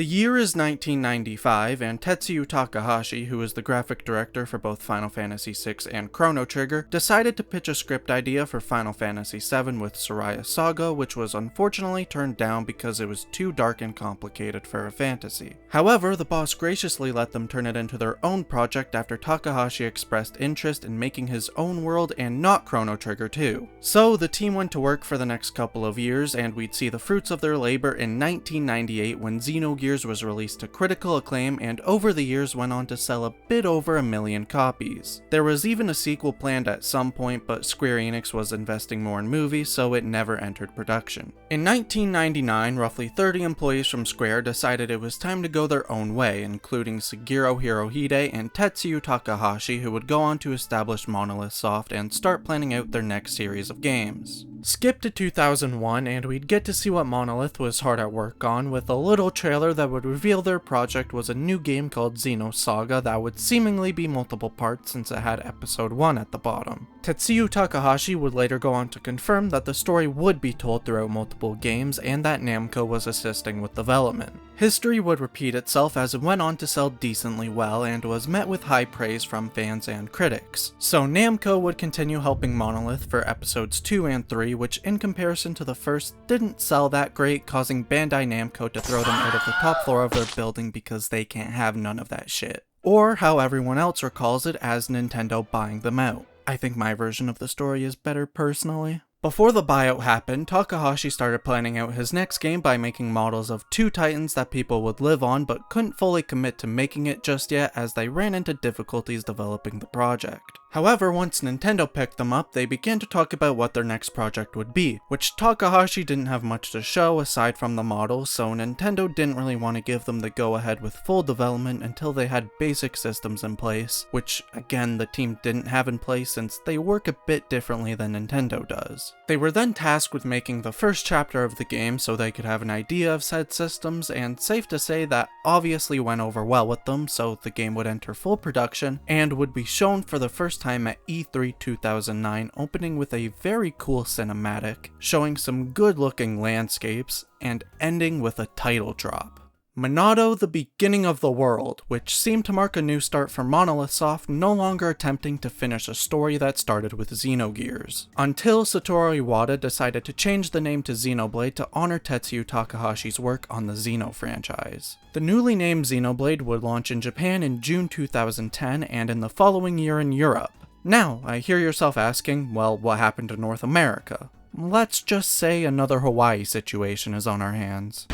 The year is 1995, and Tetsuya Takahashi, who is the graphic director for both Final Fantasy VI and Chrono Trigger, decided to pitch a script idea for Final Fantasy VII with Soraya Saga, which was unfortunately turned down because it was too dark and complicated for a fantasy. However, the boss graciously let them turn it into their own project after Takahashi expressed interest in making his own world and not Chrono Trigger 2. So the team went to work for the next couple of years, and we'd see the fruits of their labor in 1998 when Xenogears was released to critical acclaim and over the years went on to sell a bit over 1 million copies. There was even a sequel planned at some point, but Square Enix was investing more in movies, so it never entered production. In 1999, roughly 30 employees from Square decided it was time to go their own way, including Sugiro Hirohide and Tetsuya Takahashi, who would go on to establish Monolith Soft and start planning out their next series of games. Skip to 2001 and we'd get to see what Monolith was hard at work on, with a little trailer that would reveal their project was a new game called Xenosaga that would seemingly be multiple parts since it had episode 1 at the bottom. Tetsuya Takahashi would later go on to confirm that the story would be told throughout multiple games and that Namco was assisting with development. History would repeat itself as it went on to sell decently well and was met with high praise from fans and critics. So Namco would continue helping Monolith for episodes 2 and 3, which in comparison to the first didn't sell that great, causing Bandai Namco to throw them out of the top floor of their building because they can't have none of that shit. Or how everyone else recalls it as Nintendo buying them out. I think my version of the story is better personally. Before the buyout happened, Takahashi started planning out his next game by making models of 2 titans that people would live on, but couldn't fully commit to making it just yet as they ran into difficulties developing the project. However, once Nintendo picked them up, they began to talk about what their next project would be, which Takahashi didn't have much to show aside from the models, so Nintendo didn't really want to give them the go-ahead with full development until they had basic systems in place, which again the team didn't have in place since they work a bit differently than Nintendo does. They were then tasked with making the first chapter of the game so they could have an idea of said systems, and safe to say that obviously went over well with them, so the game would enter full production and would be shown for the first time at E3 2009, opening with a very cool cinematic, showing some good looking landscapes, and ending with a title drop. Monado, the beginning of the world, which seemed to mark a new start for Monolith Soft, no longer attempting to finish a story that started with Xenogears. Until Satoru Iwata decided to change the name to Xenoblade to honor Tetsuya Takahashi's work on the Xeno franchise. The newly named Xenoblade would launch in Japan in June 2010 and in the following year in Europe. Now, I hear yourself asking, well, what happened to North America? Let's just say another Hawaii situation is on our hands.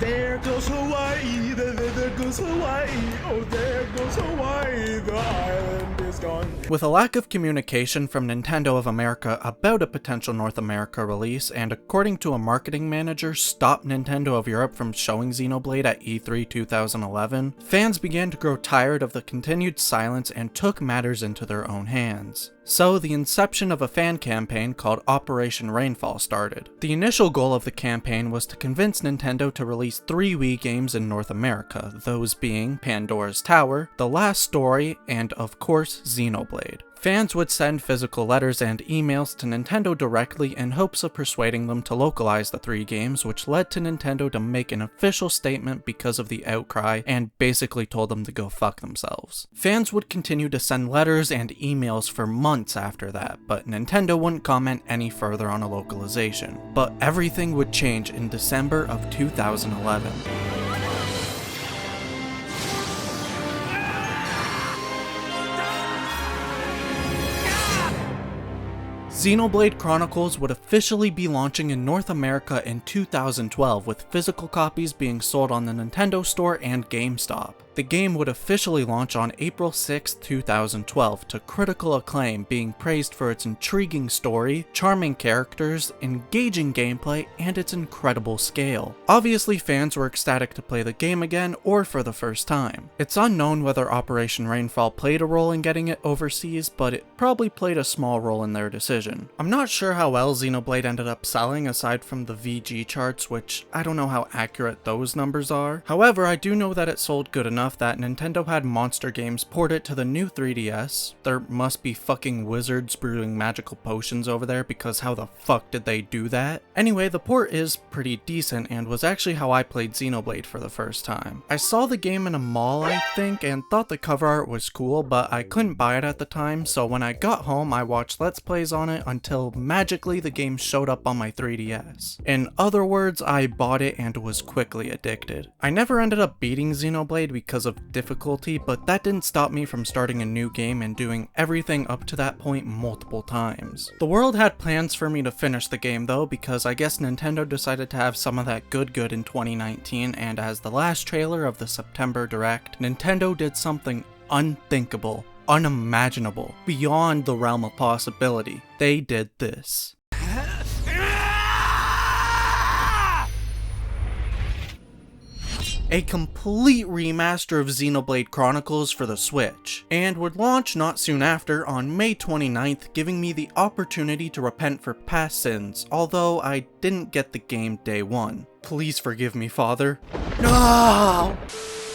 There goes Hawaii, there goes Hawaii, oh there goes Hawaii, the island is gone. With a lack of communication from Nintendo of America about a potential North America release, and according to a marketing manager stopped Nintendo of Europe from showing Xenoblade at E3 2011, fans began to grow tired of the continued silence and took matters into their own hands. So the inception of a fan campaign called Operation Rainfall started. The initial goal of the campaign was to convince Nintendo to release 3 Wii games in North America, those being Pandora's Tower, The Last Story, and of course Xenoblade. Fans would send physical letters and emails to Nintendo directly in hopes of persuading them to localize the 3 games, which led to Nintendo to make an official statement because of the outcry and basically told them to go fuck themselves. Fans would continue to send letters and emails for months after that, but Nintendo wouldn't comment any further on a localization. But everything would change in December of 2011. Xenoblade Chronicles would officially be launching in North America in 2012, with physical copies being sold on the Nintendo Store and GameStop. The game would officially launch on April 6, 2012, to critical acclaim, being praised for its intriguing story, charming characters, engaging gameplay, and its incredible scale. Obviously, fans were ecstatic to play the game again, or for the first time. It's unknown whether Operation Rainfall played a role in getting it overseas, but it probably played a small role in their decision. version. I'm not sure how well Xenoblade ended up selling aside from the VG charts, which I don't know how accurate those numbers are. However, I do know that it sold good enough that Nintendo had Monster Games port it to the new 3DS. There must be fucking wizards brewing magical potions over there, because how the fuck did they do that? Anyway, the port is pretty decent and was actually how I played Xenoblade for the first time. I saw the game in a mall, I think, and thought the cover art was cool, but I couldn't buy it at the time, so when I got home I watched Let's Plays on it until magically the game showed up on my 3DS. In other words, I bought it and was quickly addicted. I never ended up beating Xenoblade because of difficulty, but that didn't stop me from starting a new game and doing everything up to that point multiple times. The world had plans for me to finish the game though, because I guess Nintendo decided to have some of that good in 2019, and as the last trailer of the September Direct, Nintendo did something unthinkable, unimaginable, beyond the realm of possibility. They did this. A complete remaster of Xenoblade Chronicles for the Switch, and would launch not soon after on May 29th, giving me the opportunity to repent for past sins, although I didn't get the game day one. Please forgive me, Father. No!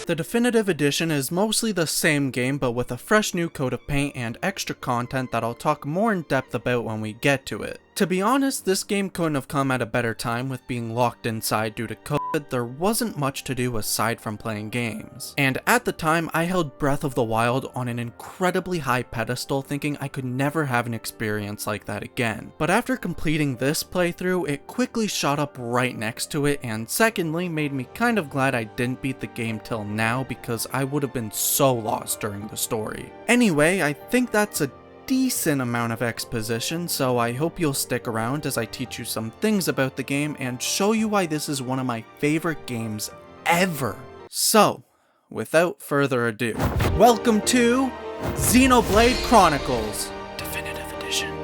The definitive edition is mostly the same game, but with a fresh new coat of paint and extra content that I'll talk more in depth about when we get to it. To be honest, this game couldn't have come at a better time. With being locked inside due to COVID, there wasn't much to do aside from playing games. And at the time, I held Breath of the Wild on an incredibly high pedestal, thinking I could never have an experience like that again. But after completing this playthrough, it quickly shot up right next to it, and secondly, made me kind of glad I didn't beat the game till now, because I would have been so lost during the story. Anyway, I think that's a decent amount of exposition, so I hope you'll stick around as I teach you some things about the game and show you why this is one of my favorite games ever. So, without further ado, welcome to Xenoblade Chronicles Definitive Edition.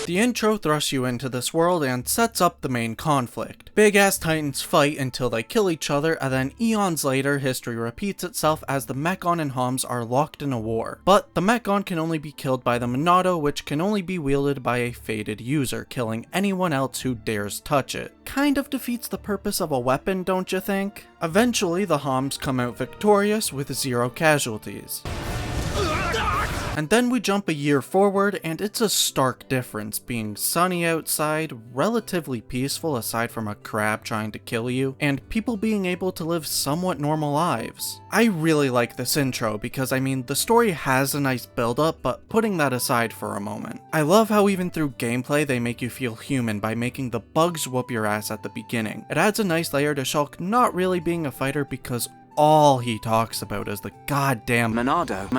The intro thrusts you into this world and sets up the main conflict. Big ass titans fight until they kill each other, and then eons later history repeats itself as the Mechon and Homs are locked in a war. But the Mechon can only be killed by the Monado, which can only be wielded by a fated user, killing anyone else who dares touch it. Kind of defeats the purpose of a weapon, don't you think? Eventually the Homs come out victorious with 0 casualties. And then we jump a year forward, and it's a stark difference, being sunny outside, relatively peaceful aside from a crab trying to kill you, and people being able to live somewhat normal lives. I really like this intro because, I mean, the story has a nice build-up, but putting that aside for a moment. I love how even through gameplay they make you feel human by making the bugs whoop your ass at the beginning. It adds a nice layer to Shulk not really being a fighter because all he talks about is the goddamn Monado.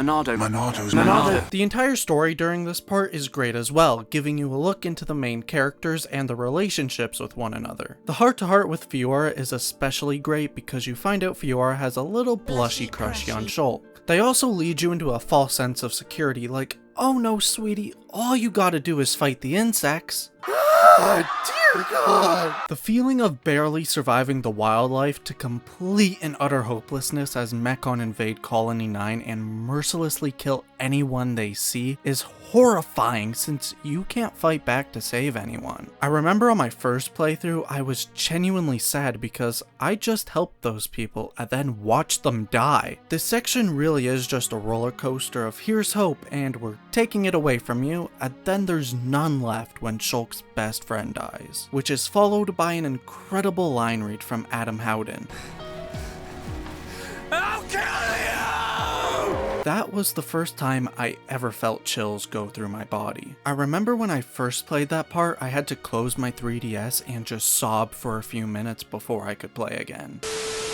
The entire story during this part is great as well, giving you a look into the main characters and the relationships with one another. The heart-to-heart with Fiora is especially great because you find out Fiora has a little blushy crushy on Shulk. They also lead you into a false sense of security, like, oh no sweetie, all you gotta do is fight the insects. Oh dear God! The feeling of barely surviving the wildlife to complete and utter hopelessness as Mechon invade Colony 9 and mercilessly kill anyone they see is horrifying since you can't fight back to save anyone. I remember on my first playthrough I was genuinely sad because I just helped those people and then watched them die. This section really is just a roller coaster of here's hope and we're taking it away from you, and then there's none left when Shulk's best friend dies, which is followed by an incredible line read from Adam Howden. I'll kill you! That was the first time I ever felt chills go through my body. I remember when I first played that part, I had to close my 3DS and just sob for a few minutes before I could play again.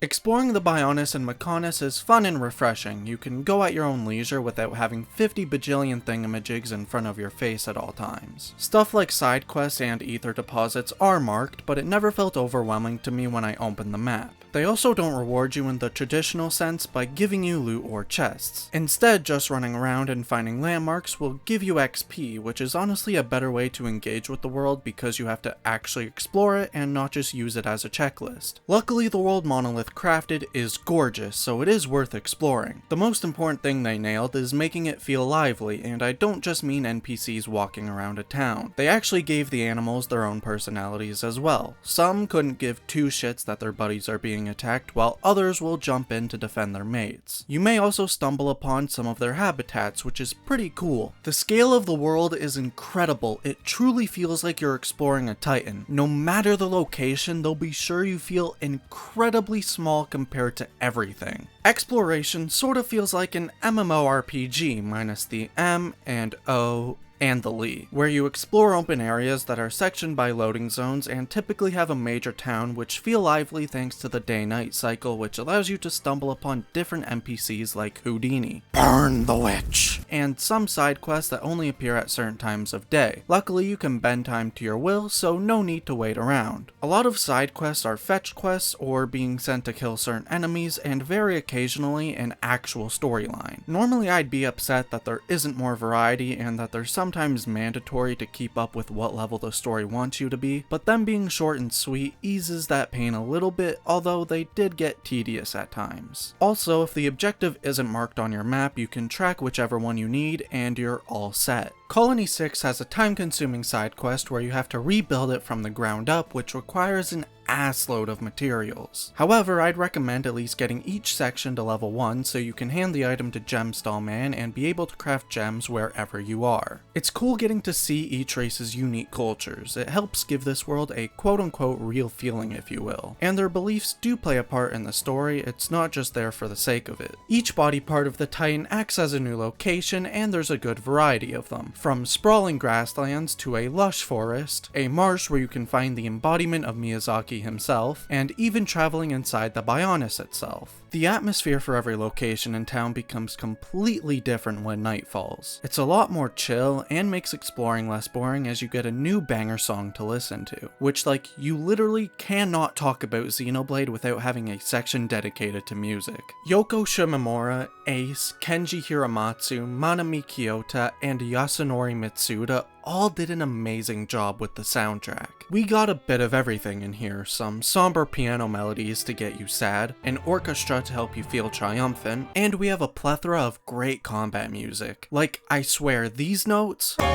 Exploring the Bionis and Mechonis is fun and refreshing. You can go at your own leisure without having 50 bajillion thingamajigs in front of your face at all times. Stuff like side quests and ether deposits are marked, but it never felt overwhelming to me when I opened the map. They also don't reward you in the traditional sense by giving you loot or chests. Instead, just running around and finding landmarks will give you XP, which is honestly a better way to engage with the world because you have to actually explore it and not just use it as a checklist. Luckily, the world Monolith crafted is gorgeous, so it is worth exploring. The most important thing they nailed is making it feel lively, and I don't just mean NPCs walking around a town. They actually gave the animals their own personalities as well. Some couldn't give two shits that their buddies are being attacked, while others will jump in to defend their mates. You may also stumble upon some of their habitats, which is pretty cool. The scale of the world is incredible. It truly feels like you're exploring a Titan. No matter the location, they'll be sure you feel incredibly small compared to everything. Exploration sort of feels like an MMORPG minus the M and O and the Lee, where you explore open areas that are sectioned by loading zones and typically have a major town which feel lively thanks to the day-night cycle, which allows you to stumble upon different NPCs like Houdini, burn the witch, and some side quests that only appear at certain times of day. Luckily, you can bend time to your will, so no need to wait around. A lot of side quests are fetch quests or being sent to kill certain enemies, and very occasionally an actual storyline. Normally I'd be upset that there isn't more variety and that there's sometimes mandatory to keep up with what level the story wants you to be, but them being short and sweet eases that pain a little bit, although they did get tedious at times. Also, if the objective isn't marked on your map, you can track whichever one you need and you're all set. Colony 6 has a time-consuming side quest where you have to rebuild it from the ground up, which requires an assload of materials. However, I'd recommend at least getting each section to level 1 so you can hand the item to Gemstall Man and be able to craft gems wherever you are. It's cool getting to see each race's unique cultures. It helps give this world a quote-unquote real feeling, if you will. And their beliefs do play a part in the story, it's not just there for the sake of it. Each body part of the Titan acts as a new location, and there's a good variety of them. From sprawling grasslands to a lush forest, a marsh where you can find the embodiment of Miyazaki himself, and even traveling inside the Bionis itself. The atmosphere for every location in town becomes completely different when night falls. It's a lot more chill and makes exploring less boring as you get a new banger song to listen to, which you literally cannot talk about Xenoblade without having a section dedicated to music. Yoko Shimomura, Ace, Kenji Hiramatsu, Manami Kiyota, and Yasunori Mitsuda all did an amazing job with the soundtrack. We got a bit of everything in here, some somber piano melodies to get you sad, an orchestra to help you feel triumphant, and we have a plethora of great combat music. I swear, these notes are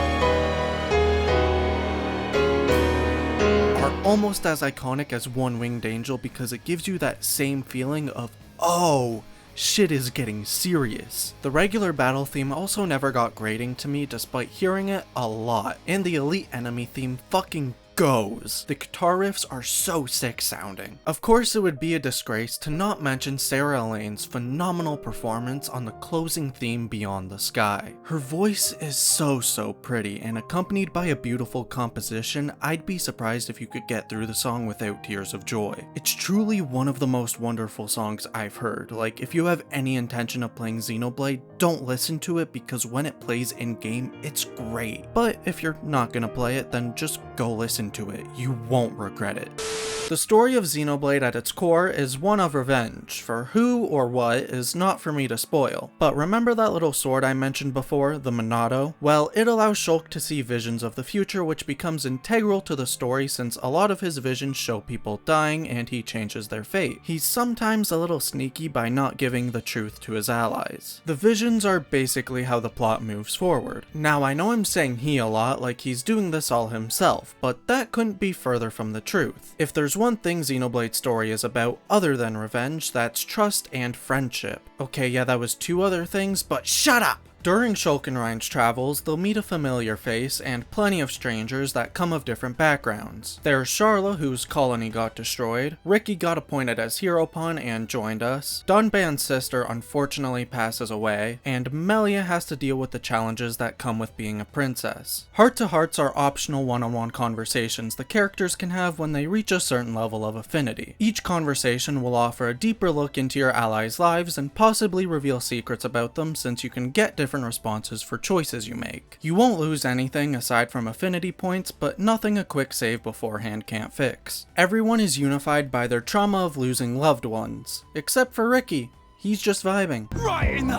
almost as iconic as One Winged Angel because it gives you that same feeling of, oh, shit is getting serious. The regular battle theme also never got grating to me despite hearing it a lot, and the elite enemy theme fucking goes. The guitar riffs are so sick sounding. Of course, it would be a disgrace to not mention Sarah Elaine's phenomenal performance on the closing theme Beyond the Sky. Her voice is so pretty, and accompanied by a beautiful composition, I'd be surprised if you could get through the song without tears of joy. It's truly one of the most wonderful songs I've heard. If you have any intention of playing Xenoblade, don't listen to it because when it plays in-game, it's great. But if you're not gonna play it, then just go listen to it. You won't regret it. The story of Xenoblade at its core is one of revenge. For who or what is not for me to spoil. But remember that little sword I mentioned before, the Monado? Well, it allows Shulk to see visions of the future, which becomes integral to the story since a lot of his visions show people dying and he changes their fate. He's sometimes a little sneaky by not giving the truth to his allies. The visions are basically how the plot moves forward. Now I know I'm saying he a lot like he's doing this all himself, but that couldn't be further from the truth. If there's one thing Xenoblade's story is about other than revenge, that's trust and friendship. Okay, yeah, that was two other things, but shut up! During Shulk and Ryan's travels, they'll meet a familiar face and plenty of strangers that come of different backgrounds. There's Sharla, whose colony got destroyed, Ricky got appointed as Hero Pawn and joined us, Dunban's sister unfortunately passes away, and Melia has to deal with the challenges that come with being a princess. Heart-to-hearts are optional one-on-one conversations the characters can have when they reach a certain level of affinity. Each conversation will offer a deeper look into your allies' lives and possibly reveal secrets about them since you can get different different responses for choices you make. You won't lose anything aside from affinity points, but nothing a quick save beforehand can't fix. Everyone is unified by their trauma of losing loved ones, except for Ricky. He's just vibing. Right in the...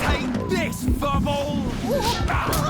Take this, bubble!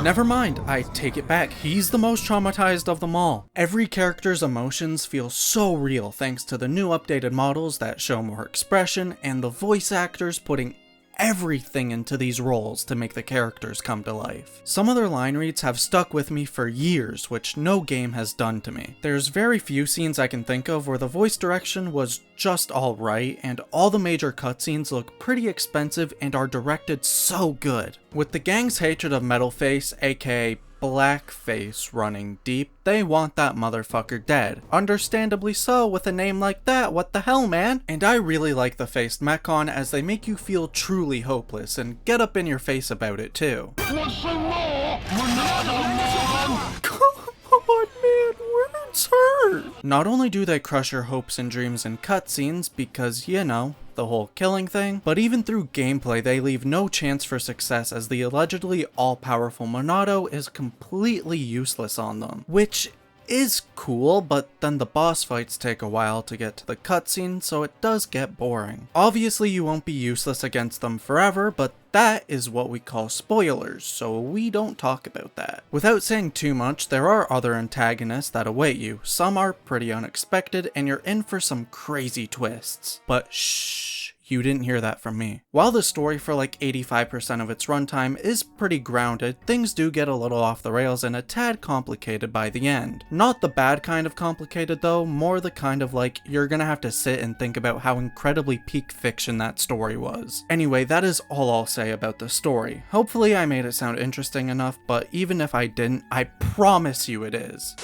Never mind, I take it back. He's the most traumatized of them all. Every character's emotions feel so real thanks to the new updated models that show more expression, and the voice actors putting everything into these roles to make the characters come to life. Some of their line reads have stuck with me for years, which no game has done to me. There's very few scenes I can think of where the voice direction was just alright, and all the major cutscenes look pretty expensive and are directed so good. With the gang's hatred of Metalface, aka Blackface, running deep, they want that motherfucker dead. Understandably so, with a name like that, what the hell, man? And I really like the faced Mechon as they make you feel truly hopeless and get up in your face about it too. Want some more? Another one! Come on, man, words hurt! Not only do they crush your hopes and dreams in cutscenes because, you know, the whole killing thing, but even through gameplay they leave no chance for success as the allegedly all-powerful Monado is completely useless on them. Which is cool, but then the boss fights take a while to get to the cutscene, so it does get boring. Obviously you won't be useless against them forever, but that is what we call spoilers, so we don't talk about that. Without saying too much, there are other antagonists that await you. Some are pretty unexpected, and you're in for some crazy twists. But shh. You didn't hear that from me. While the story for like 85% of its runtime is pretty grounded, things do get a little off the rails and a tad complicated by the end. Not the bad kind of complicated though, more the kind of like you're gonna have to sit and think about how incredibly peak fiction that story was. Anyway, that is all I'll say about the story. Hopefully I made it sound interesting enough, but even if I didn't, I promise you it is.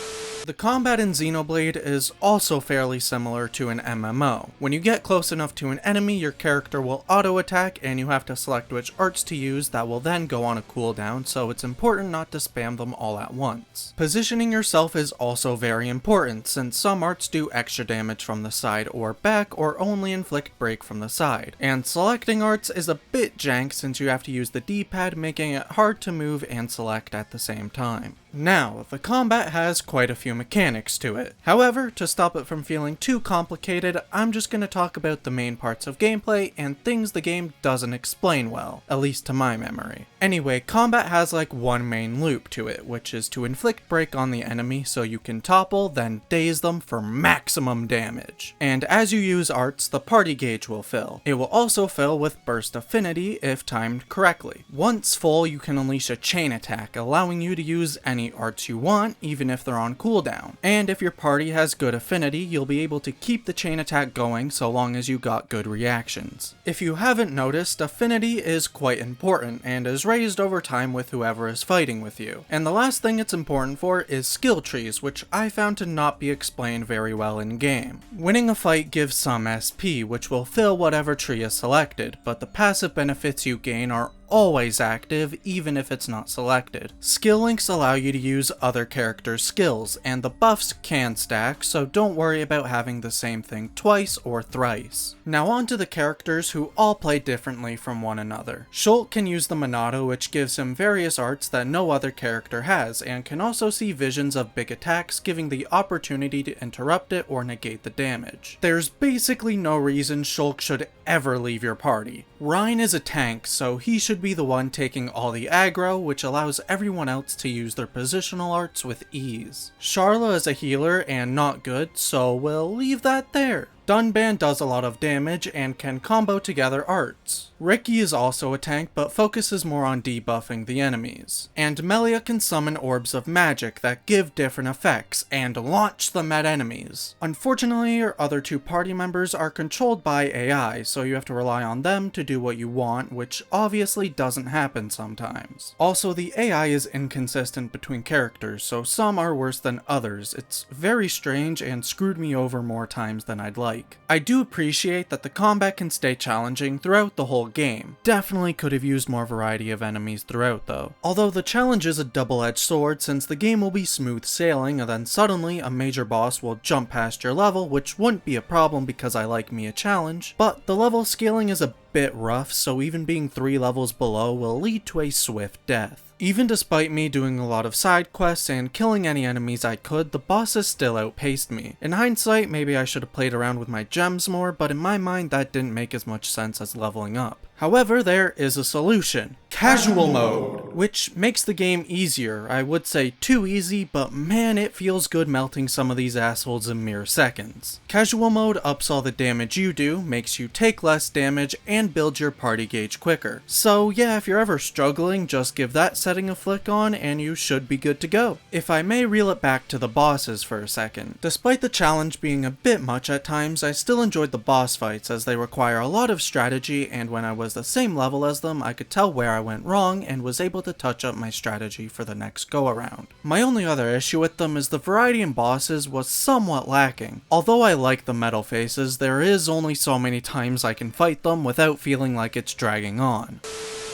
The combat in Xenoblade is also fairly similar to an MMO. When you get close enough to an enemy, your character will auto-attack and you have to select which arts to use that will then go on a cooldown, so it's important not to spam them all at once. Positioning yourself is also very important, since some arts do extra damage from the side or back or only inflict break from the side. And selecting arts is a bit jank since you have to use the D-pad, making it hard to move and select at the same time. Now, the combat has quite a few mechanics to it. However, to stop it from feeling too complicated, I'm just going to talk about the main parts of gameplay and things the game doesn't explain well, at least to my memory. Anyway, combat has like one main loop to it, which is to inflict break on the enemy so you can topple, then daze them for maximum damage. And as you use arts, the party gauge will fill. It will also fill with burst affinity if timed correctly. Once full, you can unleash a chain attack, allowing you to use any arts you want, even if they're on cooldown. And if your party has good affinity, you'll be able to keep the chain attack going so long as you got good reactions. If you haven't noticed, affinity is quite important and is raised over time with whoever is fighting with you. And the last thing it's important for is skill trees, which I found to not be explained very well in game. Winning a fight gives some SP, which will fill whatever tree is selected, but the passive benefits you gain are always active even if it's not selected. Skill links allow you to use other characters' skills, and the buffs can stack, so don't worry about having the same thing twice or thrice. Now on to the characters who all play differently from one another. Shulk can use the Monado, which gives him various arts that no other character has, and can also see visions of big attacks, giving the opportunity to interrupt it or negate the damage. There's basically no reason Shulk should ever leave your party. Rein is a tank, so he should be the one taking all the aggro, which allows everyone else to use their positional arts with ease. Sharla is a healer and not good, so we'll leave that there. Dunban does a lot of damage and can combo together arts. Ricky is also a tank but focuses more on debuffing the enemies. And Melia can summon orbs of magic that give different effects and launch them at enemies. Unfortunately, your other two party members are controlled by AI, so you have to rely on them to do what you want, which obviously doesn't happen sometimes. Also, the AI is inconsistent between characters, so some are worse than others. It's very strange and screwed me over more times than I'd like. I do appreciate that the combat can stay challenging throughout the whole game. Definitely could have used more variety of enemies throughout though. Although the challenge is a double-edged sword, since the game will be smooth sailing and then suddenly a major boss will jump past your level, which wouldn't be a problem because I like me a challenge, but the level scaling is a bit rough, so even being 3 levels below will lead to a swift death. Even despite me doing a lot of side quests and killing any enemies I could, the bosses still outpaced me. In hindsight, maybe I should have played around with my gems more, but in my mind that didn't make as much sense as leveling up. However, there is a solution. Casual mode! Which makes the game easier. I would say too easy, but man, it feels good melting some of these assholes in mere seconds. Casual mode ups all the damage you do, makes you take less damage, and builds your party gauge quicker. So yeah, if you're ever struggling, just give that setting a flick on and you should be good to go. If I may reel it back to the bosses for a second. Despite the challenge being a bit much at times, I still enjoyed the boss fights as they require a lot of strategy, and when I was the same level as them, I could tell where I went wrong and was able to touch up my strategy for the next go around. My only other issue with them is the variety in bosses was somewhat lacking. Although I like the metal faces, there is only so many times I can fight them without feeling like it's dragging on.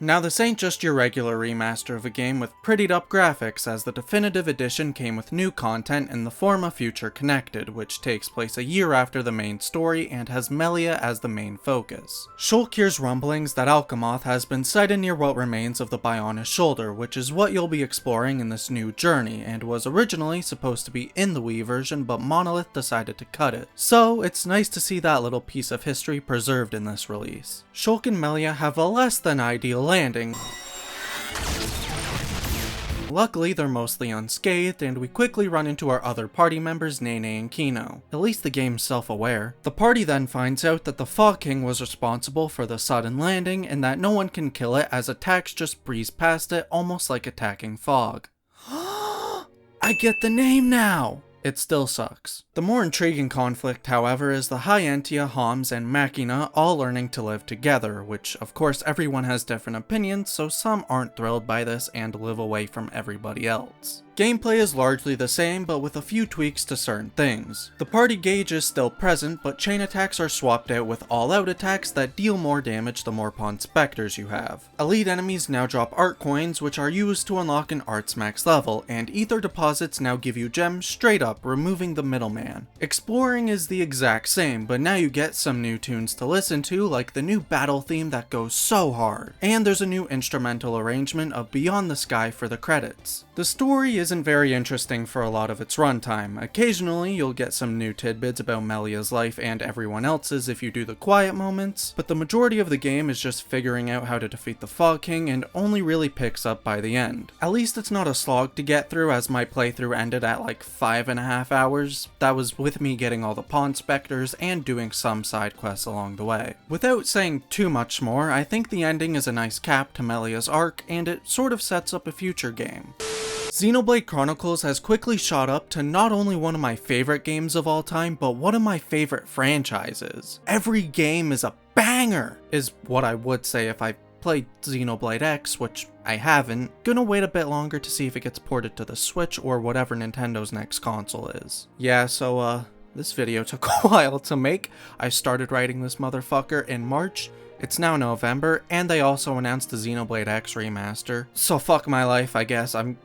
Now this ain't just your regular remaster of a game with prettied up graphics, as the definitive edition came with new content in the form of Future Connected, which takes place a year after the main story and has Melia as the main focus. Shulk hears rumblings that Alchemoth has been sighted near what remains of the Bionis Shoulder, which is what you'll be exploring in this new journey, and was originally supposed to be in the Wii version, but Monolith decided to cut it. So it's nice to see that little piece of history preserved in this release. Shulk and Melia have a less than ideal landing. Luckily, they're mostly unscathed, and we quickly run into our other party members, Nene and Kino. At least the game's self-aware. The party then finds out that the Fog King was responsible for the sudden landing, and that no one can kill it as attacks just breeze past it, almost like attacking fog. I get the name now! It still sucks. The more intriguing conflict, however, is the Hyentia, Homs, and Machina all learning to live together, which of course everyone has different opinions, so some aren't thrilled by this and live away from everybody else. Gameplay is largely the same, but with a few tweaks to certain things. The party gauge is still present, but chain attacks are swapped out with all-out attacks that deal more damage the more pawn specters you have. Elite enemies now drop art coins, which are used to unlock an art's max level, and ether deposits now give you gems straight up, removing the middleman. Exploring is the exact same, but now you get some new tunes to listen to, like the new battle theme that goes so hard. And there's a new instrumental arrangement of Beyond the Sky for the credits. The story isn't very interesting for a lot of its runtime. Occasionally you'll get some new tidbits about Melia's life and everyone else's if you do the quiet moments, but the majority of the game is just figuring out how to defeat the Fog King and only really picks up by the end. At least it's not a slog to get through, as my playthrough ended at like 5.5 hours. That was with me getting all the pawn specters and doing some side quests along the way. Without saying too much more, I think the ending is a nice cap to Melia's arc, and it sort of sets up a future game. Xenoblade Chronicles has quickly shot up to not only one of my favorite games of all time, but one of my favorite franchises. Every game is a banger, is what I would say if I played Xenoblade X, which I haven't. Gonna wait a bit longer to see if it gets ported to the Switch or whatever Nintendo's next console is. Yeah, so this video took a while to make. I started writing this motherfucker in March. It's now November, and they also announced the Xenoblade X remaster. So fuck my life, I guess. I'm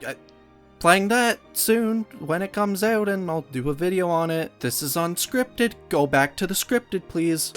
playing that soon when it comes out, and I'll do a video on it. This is unscripted. Go back to the scripted, please.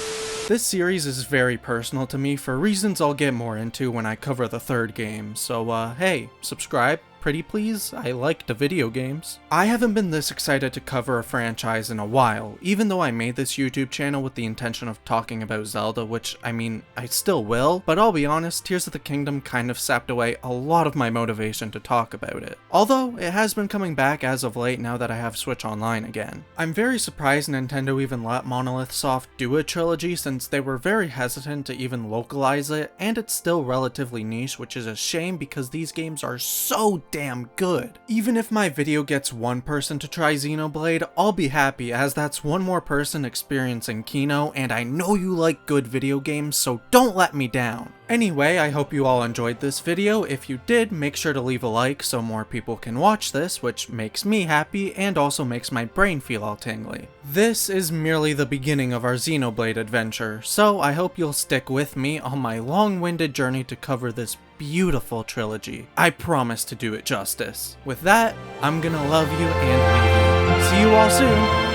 This series is very personal to me for reasons I'll get more into when I cover the third game, so hey, subscribe, pretty please. I like the video games. I haven't been this excited to cover a franchise in a while, even though I made this YouTube channel with the intention of talking about Zelda, which, I mean, I still will, but I'll be honest, Tears of the Kingdom kind of sapped away a lot of my motivation to talk about it. Although, it has been coming back as of late now that I have Switch Online again. I'm very surprised Nintendo even let Monolith Soft do a trilogy, since they were very hesitant to even localize it, and it's still relatively niche, which is a shame because these games are so damn good. Even if my video gets one person to try Xenoblade, I'll be happy, as that's one more person experiencing Kino, and I know you like good video games, so don't let me down. Anyway, I hope you all enjoyed this video. If you did, make sure to leave a like so more people can watch this, which makes me happy and also makes my brain feel all tingly. This is merely the beginning of our Xenoblade adventure, so I hope you'll stick with me on my long-winded journey to cover this beautiful trilogy. I promise to do it justice. With that, I'm gonna love you and leave you. See you all soon!